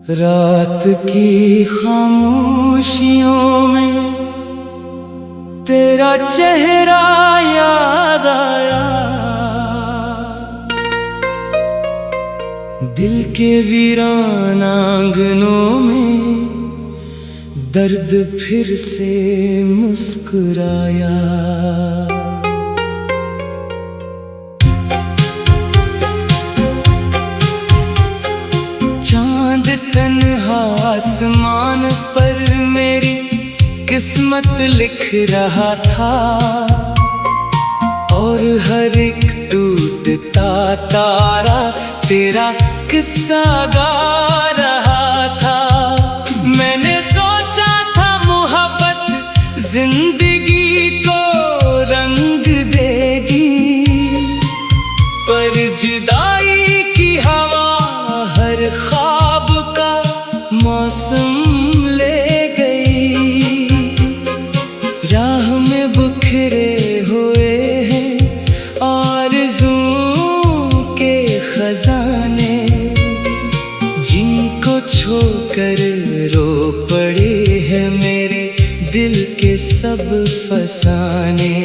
रात की खामोशियों में तेरा चेहरा याद आया। दिल के वीरान आंगनों में दर्द फिर से मुस्कुराया। चांद तन्हा आसमान पर मेरी किस्मत लिख रहा था, और हर एक टूटता तारा तेरा किस्सा गा रहा था। मैंने सोचा था मोहब्बत जिंदगी को रंग देगी, पर जुदाई की हवा हर ख्वाब का मौसम ले गई। राह में बिखरे हुए हैं आरज़ुओं के खजाने, जिनको छोकर रो पड़े हैं मेरे दिल के सब फसाने।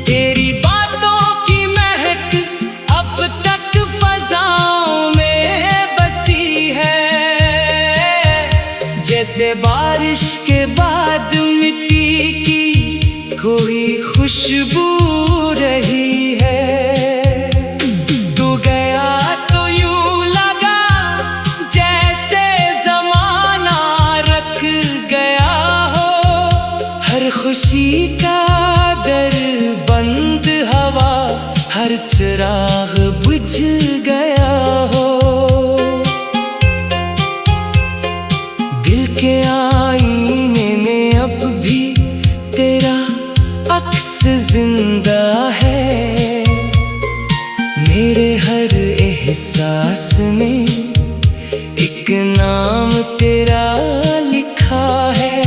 तेरी बातों की महक अब तक फज़ाओं में बसी है, जैसे बारिश के बाद मिट्टी की कोई खुशबू रही है। तू गया तो यूं लगा जैसे ज़माना रख गया हो, हर खुशी का दर बंद हवा, हर चिराग बुझ गया हो। दिल के आईने में अब भी तेरा अक्स जिंदा है, मेरे हर एहसास में एक नाम तेरा लिखा है।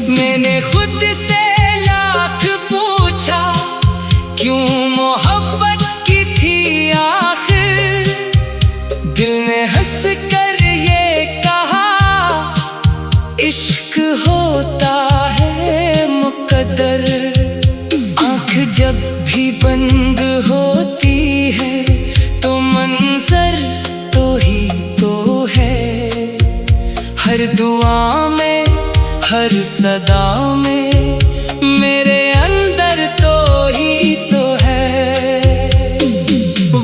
मैंने खुद से लाख पूछा क्यों मोहब्बत की थी आखिर, दिल ने हंस कर ये कहा इश्क होता है मुकद्दर। आँख जब भी बंद होती है तो मंजर तो ही तो है, हर दुआ में हर सदा में मेरे अंदर तो ही तो है।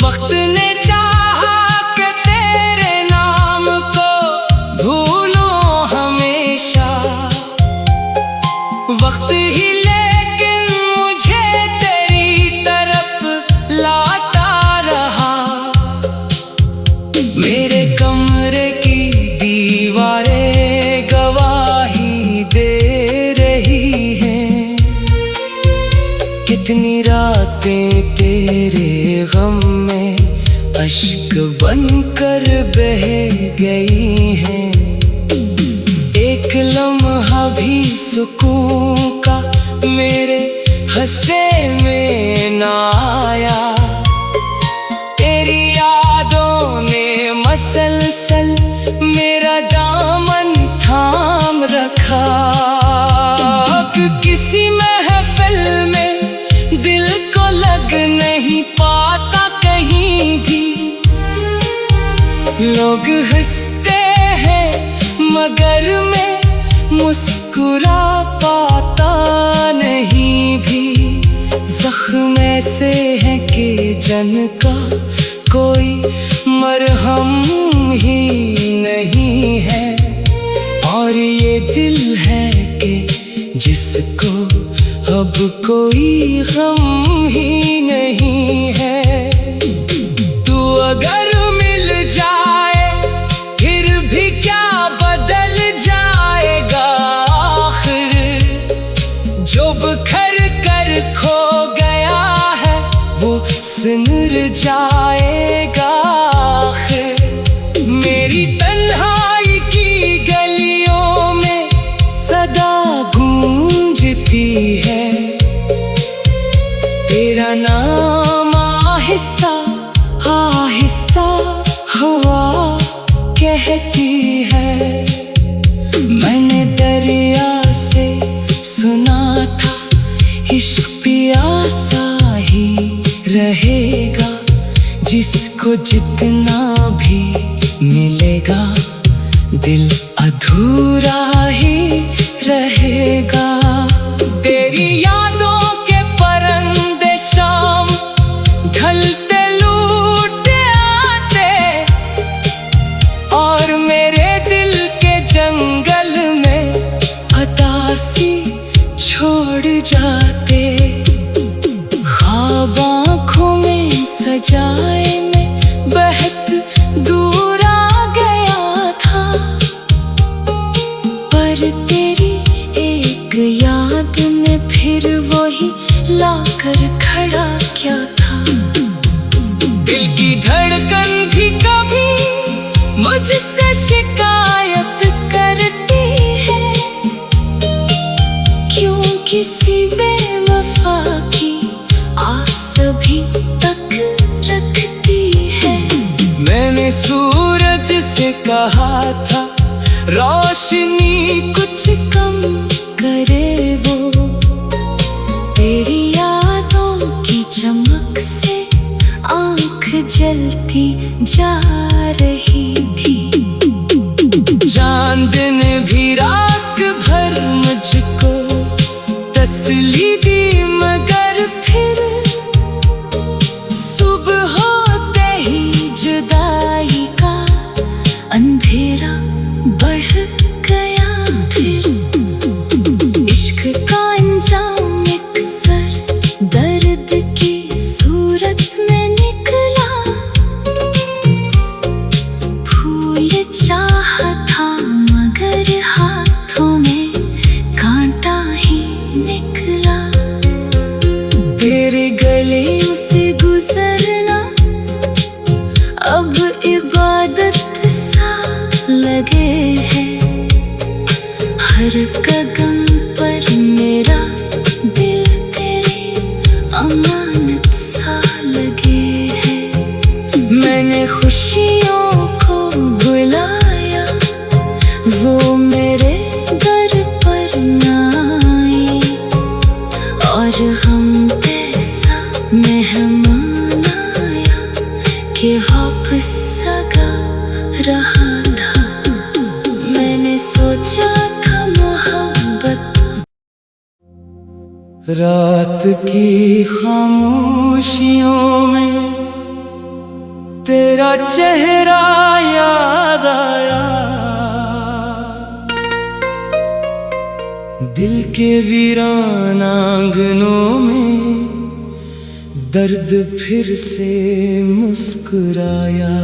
वक्त ने चाहा कि तेरे नाम को भूलूं हमेशा, वक्त ही लेकिन मुझे तेरी तरफ लाता रहा। मेरे कमरे की दीवारें गवाही दे रही हैं, कितनी रातें तेरे गम में अश्क बनकर बह गई हैं। एक लम्हा भी सुकून का मेरे हंसे में न आया, तेरी यादों ने मसलसल मेरा दामन थाम रखा। किसी महफिल में दिल को लग नहीं पाता कहीं भी, लोग हंसते हैं मगर मैं मुस्कुरा पाता नहीं भी। जख्म ऐसे है कि जन का कोई मरहम ही नहीं है, और ये दिल है कि जिसको अब कोई गम ही नहीं है। तू अगर मिल जाए फिर भी क्या बदल जाएगा आखिर, जो बिखर कर खो गया है वो सिमर जाएगा आखिर। मेरी तन्हाई की गलियों में सदा गूंजती है, नाम आहिस्ता आहिस्ता हवा कहती है। मैंने दरिया से सुना था इश्क प्यासा ही रहेगा, जिसको जितना भी मिलेगा दिल अधूरा ही रहेगा। तेरी यादों के परिंदे शाम ढलते लूटे आते, और मेरे दिल के जंगल में अतासी छोड़ जाते। ख्वाब आँखों में सजाए में बहत दूर आ गया था, पर तेरी एक याद ने फिर वही लाकर खड़ा किया था। दिल की धड़कन भी कभी मुझसे शिकायत करती है, क्यों किसी बेवफा की आस अभी तक रखती है। मैंने सूरज से कहा था रोशनी कुछ कम करे वो, तेरी यादों की चमक से आँख जलती जा रही थी। चांद ने भी रात भर मुझको तसल्ली दी, मगर फिर सुबह होते ही जुदाई का अंधेरा बढ़ गया। फिर इश्क का अंजाम एक सर दर्द की सूरत में निकला। फूल चाहा था मगर हाथों में कांटा ही निकला। तेरे गले से गुजरना अब इबादत सा लगे है, हर कदम पर मेरा दिल तेरी अमानत सा लगे है। मैंने खुशियों को बुलाया, वो मेरे दर पर ना आई, और हम ऐसा मेहमान आया कि वापस सगा रहा था। मैंने सोचा था मोहब्बत रात की खामोशियों में तेरा चेहरा याद आया। दिल के वीरान आंगनों में दर्द फिर से मुस्कुराया।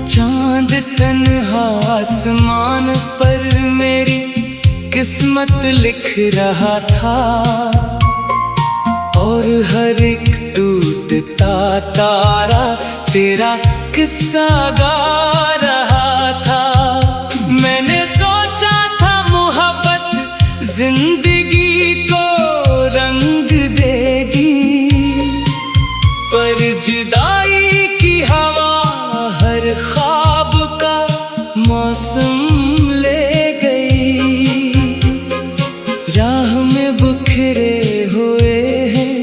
चांद तन्हा आसमान पर मेरी किस्मत लिख रहा था, और हर एक टूटता तारा तेरा किस्सा गा रहा था। मैंने सोचा था मोहब्बत जिंदगी को रंग देगी, पर जुदाई की हवा हर ख्वाब का मौसम ले गई। राह में बिखरे हुए हैं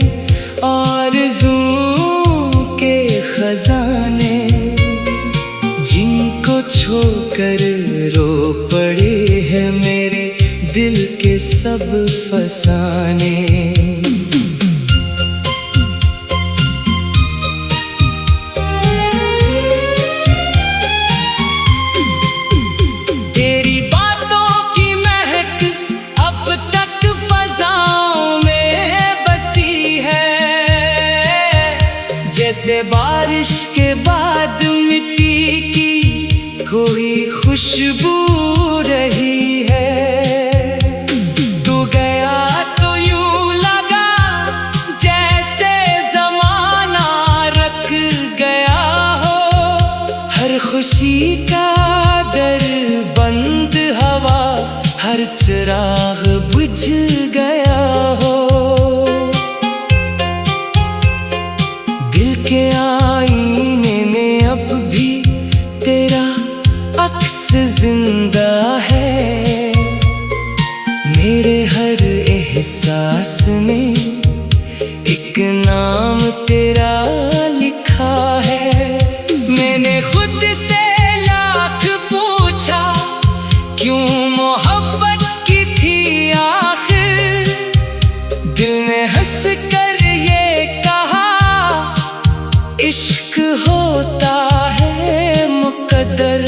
आरज़ुओं के खजाने, जिनको छोकर रो पड़े हैं मेरे दिल के सब फसाने। तेरी बातों की महक अब तक फज़ाओं में बसी है, जैसे बारिश के बाद मिट्टी की कोई खुशबू रही है। तू गया तो यूं लगा जैसे ज़माना रख गया हो, हर खुशी का दर बंद हवा जिंदा है। मेरे हर एहसास में एक नाम तेरा लिखा है। मैंने खुद से लाख पूछा क्यों मोहब्बत की थी आखिर। दिल ने हंस कर ये कहा इश्क होता है मुकद्दर।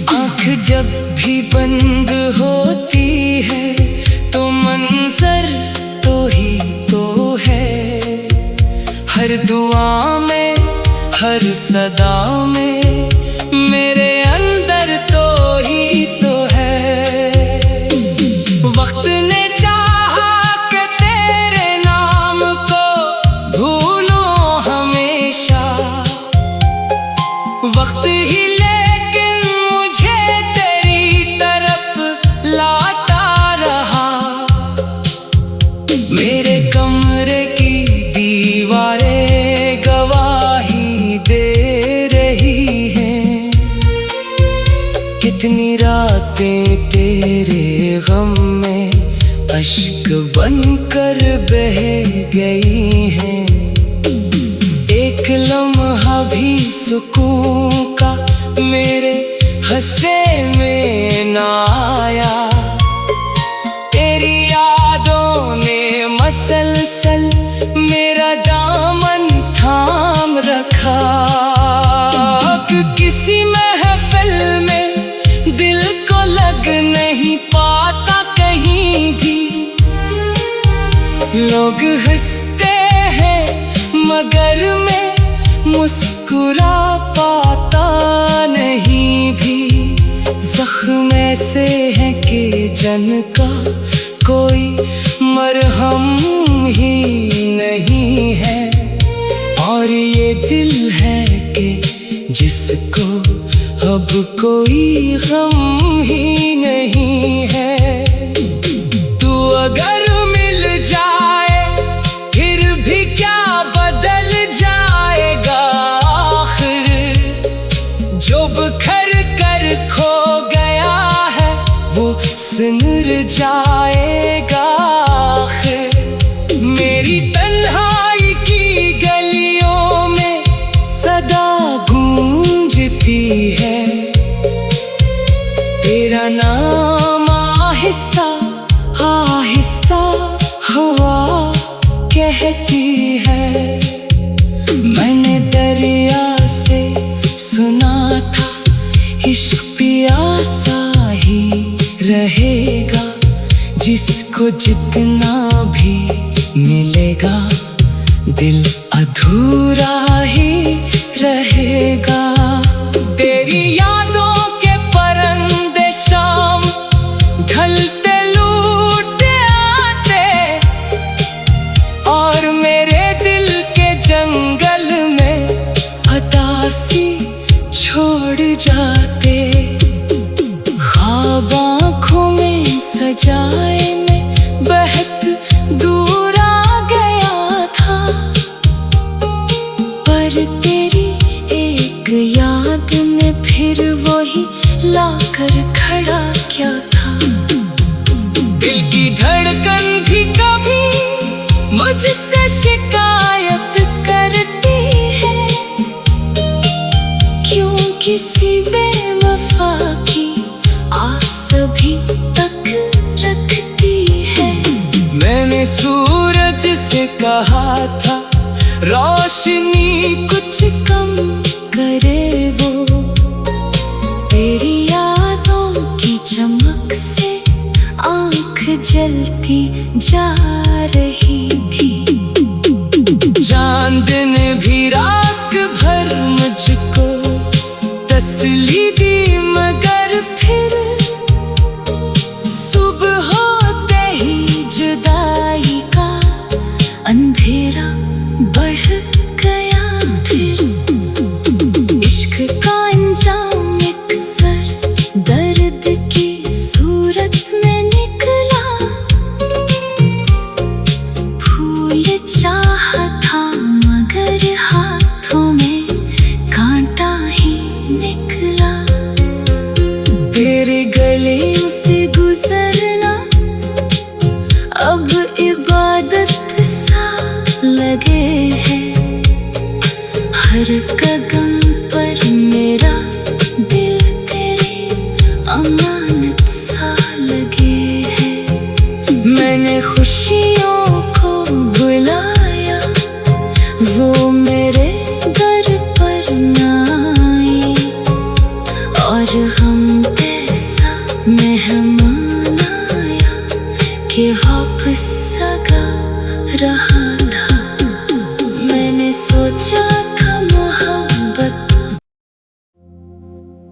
आँख जब भी बंद होती है तो मंजर तो ही तो है। हर दुआ में हर सदा में मेरे अंदर तो ही तो है। वक्त ने चाहा कि तेरे नाम को भूलूं हमेशा। वक्त ही लेकिन मुझे तेरी तरफ लाता रहा। मेरे कमरे की दीवारें गवाही दे रही हैं। कितनी रातें तेरे गम में अश्क बनकर बह गई हैं। एक लम्हा भी सुकून का मेरे हंसे में ना आया। तेरी यादों ने मसलसल मेरा दामन थाम रखा। किसी महफिल में दिल को लग नहीं पाता कहीं भी। लोग हंसते हैं मगर मैं मुस्कुरा पाता नहीं भी। जख्म ऐसे है कि जन का कोई मरहम ही नहीं है। और ये दिल है कि जिसको अब कोई गम ही नहीं है। तू अगर मिल जाए फिर भी क्या बदल जाएगा आखिर। जो बिखर कर खो गया है वो सिमर जाएगा आखिर। मेरी तन्हाई की गलियों में सदा गूंजती है। तेरा नाम आहिस्ता आहिस्ता हवा कहती है। मैंने दरिया से सुना था इश्क प्यासा ही रहेगा। जिसको जितना भी मिलेगा दिल अधूरा ही रहेगा। तेरी यादों के परिंदे शाम ढलते लूट आते और मेरे दिल के जंगल में उदासी छोड़ जाते। ख्वाब आँखों में सजाए में बहत दूर आ गया था। पर तेरी एक याद ने फिर वही लाकर खड़ा क्या था। दिल की धड़कन भी कभी मुझसे शिकायत करती है। क्यों किसी बेवफा की आस अभी तक रखती है। मैंने सूरज से कहा था रोशनी कुछ कम करे वो। तेरी यादों की चमक से आँख जलती जा रही थी। चांद ने भी रात भर मुझको तसल्ली दी मगर फिर सुबह होते ही जुदाई का अंधेरा बढ़ गया। फिर इश्क का अंजाम अक्सर दर्द की सूरत में निकला। फूल चाहा था मगर हाथों में कांटा ही निकला।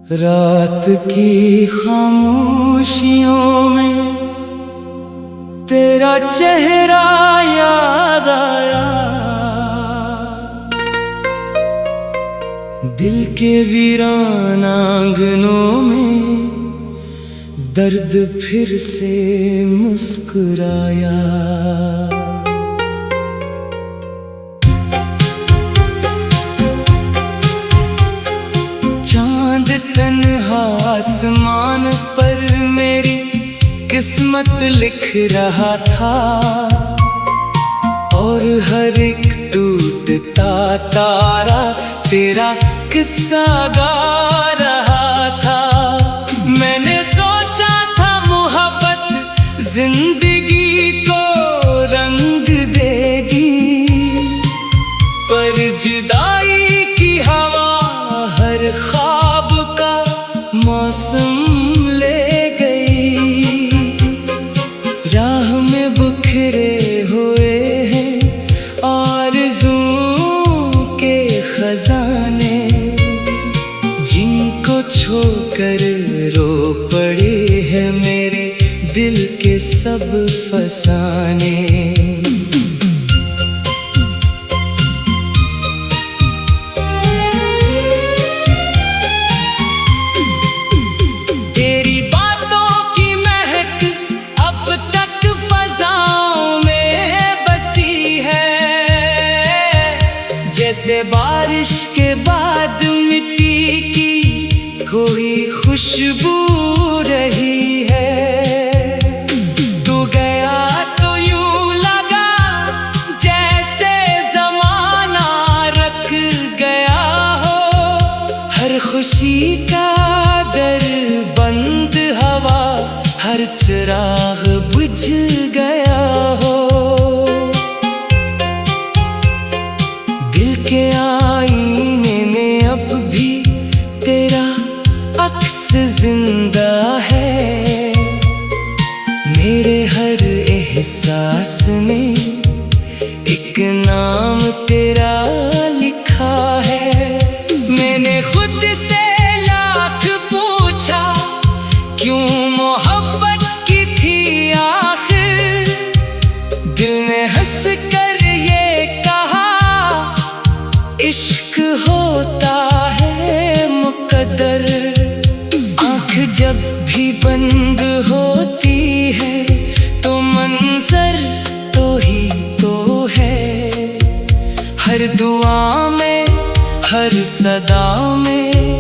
रात की खामोशियों में तेरा चेहरा याद आया, दिल के वीरान आंगनों में दर्द फिर से मुस्कुराया। चांद तन्हा आसमान पर मेरी किस्मत लिख रहा था, और हर एक टूटता तारा तेरा किस्सा गा रहा था। मैंने सोचा था मोहब्बत जिंदगी को रंग देगी, पर जुदाई की हवा हर ख्वाब का मौसम ले गई। राह में बिखरे हुए हैं आरज़ुओं के खजाने, जिनको छोकर रो पड़े हैं मेरे दिल के सब फसाने। तेरी बातों की महक अब तक फज़ाओं में बसी है, जैसे बारिश के बाद मिट्टी की कोई खुशबू रही है। तू गया तो यूं लगा जैसे ज़माना रख गया हो, हर खुशी का दर बंद, हवा हर चिराग बुझ गया हो। दिल के आईने में अब भी तेरा अक्स जिंदा है, मेरे हर एहसास में एक नाम तेरा लिखा है। मैंने खुद से लाख पूछा क्यों मोहब्बत की थी आखिर, दिल ने हंस कर ये कहा इश्क होता है मुकद्दर। आँख जब भी बंद होती है तो मंजर तो ही तो है, हर दुआ में हर सदा में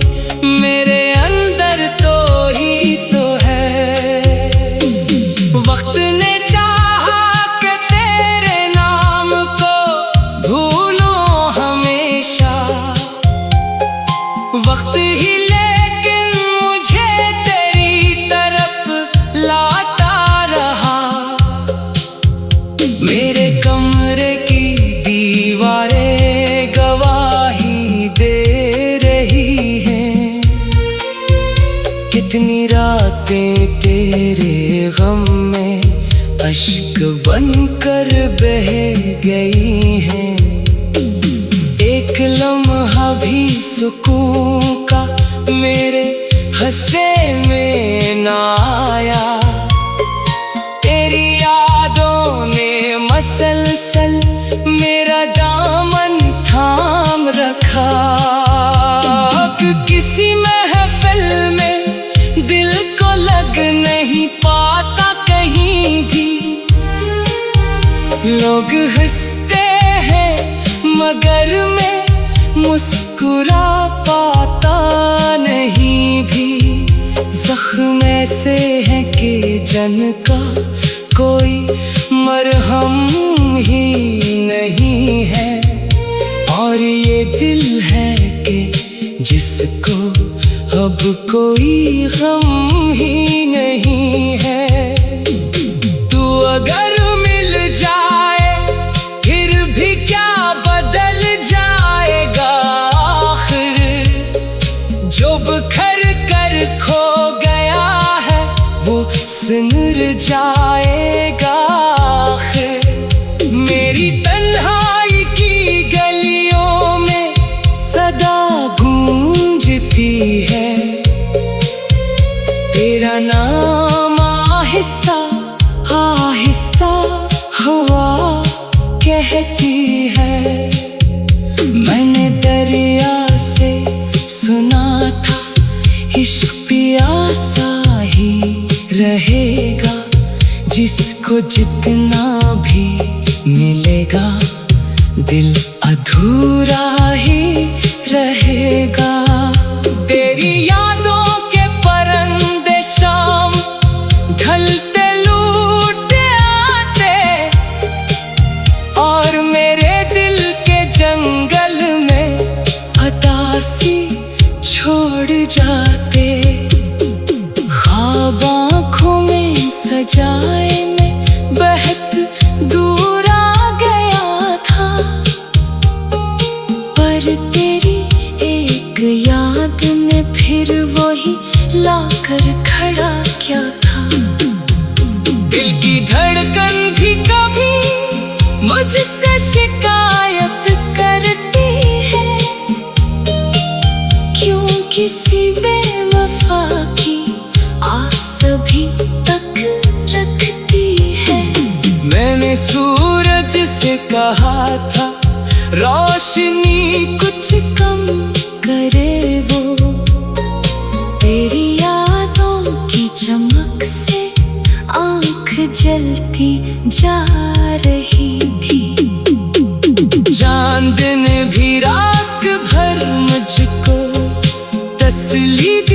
मेरे अंदर तो ही तो है। वक्त ने चाहा कि तेरे नाम को भूलूं हमेशा, वक्त ही लेकिन मुझे तेरी तरफ लाता रहा। मेरे कमरे की दीवारें गवाही दे रही हैं, कितनी रातें तेरे गम में अश्क बनकर बह गई हैं। एक लम्हा भी सुकून का मेरे हंसे में ना आया, तेरी यादों ने मसलसल मेरा दामन थाम रखा। किसी महफिल में दिल को लग नहीं पाता कहीं भी, लोग हंसते हैं मगर मैं मुस्कुरा पाता नहीं भी। जख्म ऐसे है कि जन का कोई मरहम ही नहीं है, और ये दिल है कि जिसको अब कोई गम ही नहीं है। तू अगर मिल जाए फिर भी क्या बदल जाएगा आखिर, जो बिखर कर खो गया है वो सिमर जाएगा आखिर। मेरी तन्हाई की गलियों में सदा गूंजती है, तेरा नाम आहिस्ता आहिस्ता हवा कहती है। मैंने दरिया से सुना था इश्क प्यासा ही रहेगा, जिसको जितना भी मिलेगा दिल अधूरा ही रहेगा। तेरी यादों के परिंदे शाम ढलते लूट आते, और मेरे दिल के जंगल में अतासी छोड़ जाते। ख्वाब आँखों में सजाए में बहत दूर आ गया था, पर तेरी एक याद ने फिर वही लाकर खड़ा क्या था। दिल की धड़कन भी कभी मुझसे शिकायत करती है, क्यों किसी बेवफा की आस अभी तक रखती है। मैंने सूरज से कहा था रोशनी कुछ कम करे वो, तेरी यादों की चमक से आँख जलती जा रही थी। चांद ने भी रात भर मुझको तसल्ली दी।